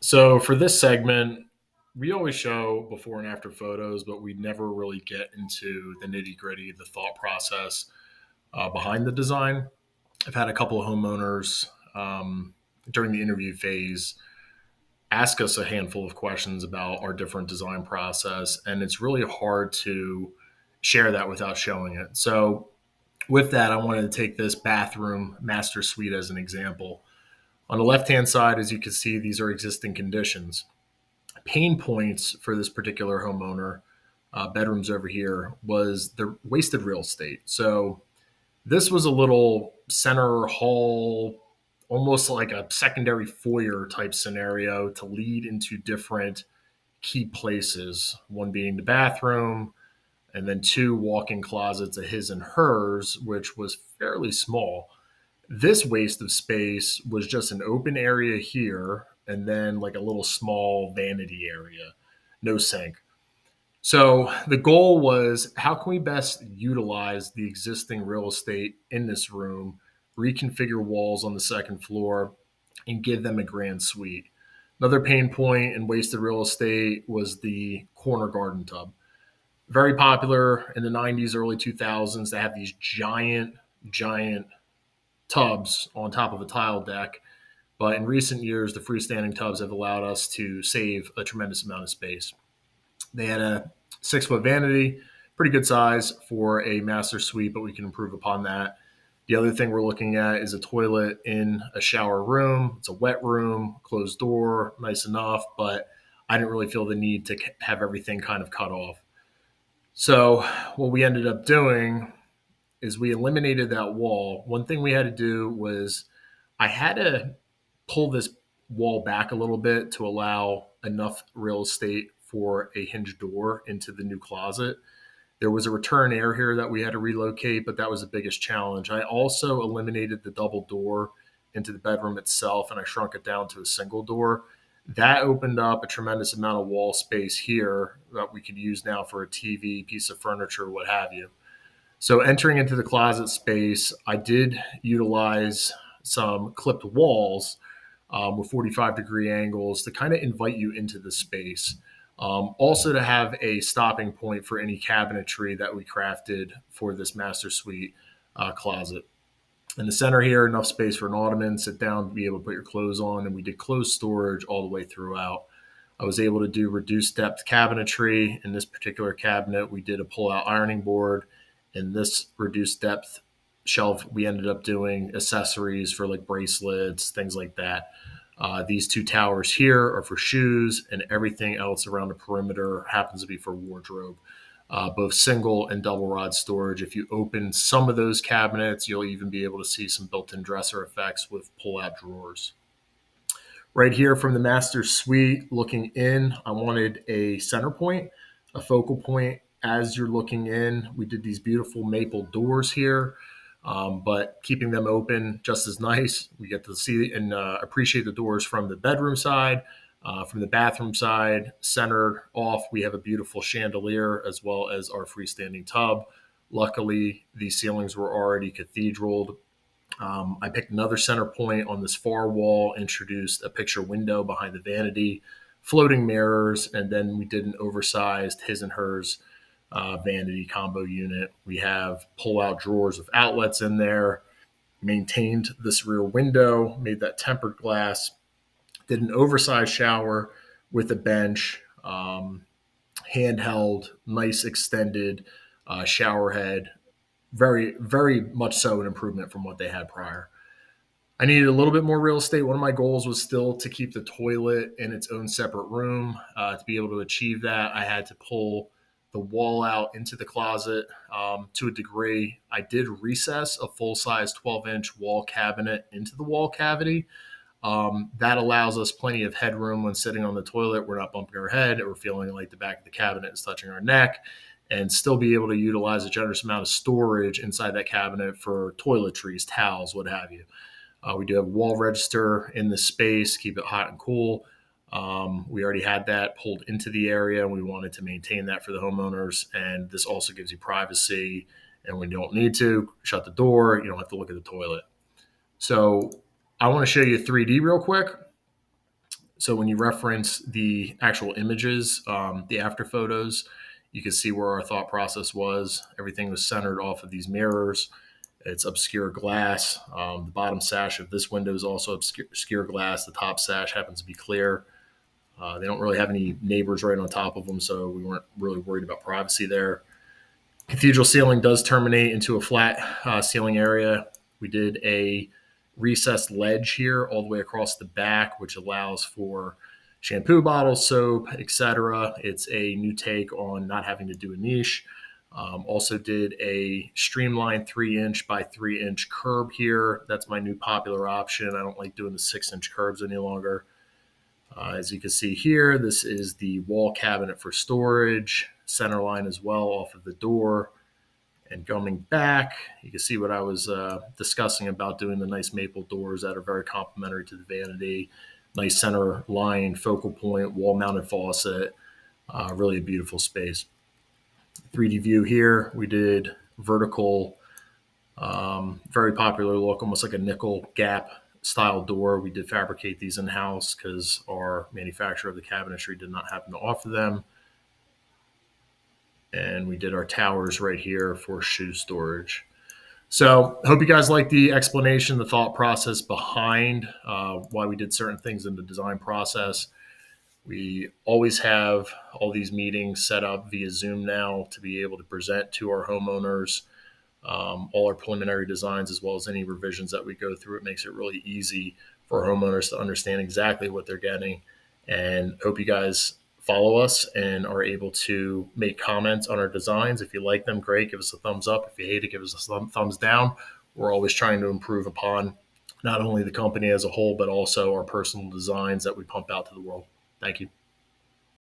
So for this segment, we always show before and after photos, but we never really get into the nitty gritty, the thought process behind the design. I've had a couple of homeowners during the interview phase ask us a handful of questions about our different design process, and it's really hard to share that without showing it. So with that, I wanted to take this bathroom master suite as an example. On the left hand side, as you can see, these are existing conditions. Pain points for this particular homeowner, bedrooms over here, was the wasted real estate. So this was a little center hall, almost like a secondary foyer type scenario to lead into different key places, one being the bathroom, and then two walk-in closets of his and hers, which was fairly small. This waste of space was just an open area here and then like a little small vanity area, no sink. So the goal was how can we best utilize the existing real estate in this room, reconfigure walls on the second floor, and give them a grand suite. Another pain point in wasted real estate was the corner garden tub. Very popular in the 90s, early 2000s to have these giant tubs on top of a tile deck. But in recent years, the freestanding tubs have allowed us to save a tremendous amount of space. They had a 6 foot vanity, pretty good size for a master suite, but we can improve upon that. The other thing we're looking at is a toilet in a shower room. It's a wet room, closed door, nice enough, but I didn't really feel the need to have everything kind of cut off. So, what we ended up doing is we eliminated that wall. One thing we had to do was I had to pull this wall back a little bit to allow enough real estate for a hinge door into the new closet. There was a return air here that we had to relocate, but that was the biggest challenge. I also eliminated the double door into the bedroom itself and I shrunk it down to a single door. That opened up a tremendous amount of wall space here that we could use now for a TV, piece of furniture, what have you. So entering into the closet space, I did utilize some clipped walls with 45-degree angles to kind of invite you into the space. Also to have a stopping point for any cabinetry that we crafted for this master suite closet. In the center here, enough space for an ottoman, sit down, be able to put your clothes on, and we did closed storage all the way throughout. I was able to do reduced depth cabinetry. In this particular cabinet, we did a pull-out ironing board. In this reduced depth shelf, we ended up doing accessories for like bracelets, things like that. These two towers here are for shoes, and everything else around the perimeter happens to be for wardrobe. Both single and double rod storage. If you open some of those cabinets, you'll even be able to see some built-in dresser effects with pull-out drawers. Right here from the master suite, looking in, I wanted a center point, a focal point as you're looking in. We did these beautiful maple doors here, but keeping them open just as nice. We get to see and appreciate the doors from the bedroom side. From the bathroom side, centered off, we have a beautiful chandelier as well as our freestanding tub. Luckily, these ceilings were already cathedraled. I picked another center point on this far wall, introduced a picture window behind the vanity, floating mirrors, and then we did an oversized his and hers vanity combo unit. We have pull-out drawers with outlets in there, maintained this rear window, made that tempered glass, did an oversized shower with a bench, handheld, nice extended shower head. Very, very much so an improvement from what they had prior. I needed a little bit more real estate. One of my goals was still to keep the toilet in its own separate room. To be able to achieve that, I had to pull the wall out into the closet to a degree. I did recess a full-size 12-inch wall cabinet into the wall cavity. That allows us plenty of headroom when sitting on the toilet. We're not bumping our head or feeling like the back of the cabinet is touching our neck, and still be able to utilize a generous amount of storage inside that cabinet for toiletries, towels, what have you. We do have a wall register in the space, keep it hot and cool. We already had that pulled into the area, and we wanted to maintain that for the homeowners. And this also gives you privacy. And when you don't need to, shut the door. You don't have to look at the toilet. So I want to show you 3D real quick. So when you reference the actual images, the after photos, you can see where our thought process was. Everything was centered off of these mirrors. It's obscure glass. The bottom sash of this window is also obscure glass. The top sash happens to be clear. They don't really have any neighbors right on top of them, so we weren't really worried about privacy there. Cathedral ceiling does terminate into a flat ceiling area. We did a recessed ledge here all the way across the back, which allows for shampoo bottles, soap, etc. It's a new take on not having to do a niche. Also did a streamlined 3-inch by 3-inch curb here. That's my new popular option. I don't like doing the 6-inch curbs any longer. As you can see here, this is the wall cabinet for storage, center line as well off of the door. And coming back, you can see what I was discussing about doing the nice maple doors that are very complementary to the vanity. Nice center line, focal point, wall mounted faucet. Really a beautiful space. 3D view here, we did vertical, very popular look, almost like a nickel gap style door. We did fabricate these in house because our manufacturer of the cabinetry did not happen to offer them. And we did our towers right here for shoe storage. So I hope you guys like the explanation, the thought process behind why we did certain things in the design process. We always have all these meetings set up via Zoom now to be able to present to our homeowners all our preliminary designs as well as any revisions that we go through. It makes it really easy for homeowners to understand exactly what they're getting. And hope you guys follow us and are able to make comments on our designs. If you like them, great. Give us a thumbs up. If you hate it, give us a thumbs down. We're always trying to improve upon not only the company as a whole, but also our personal designs that we pump out to the world. Thank you.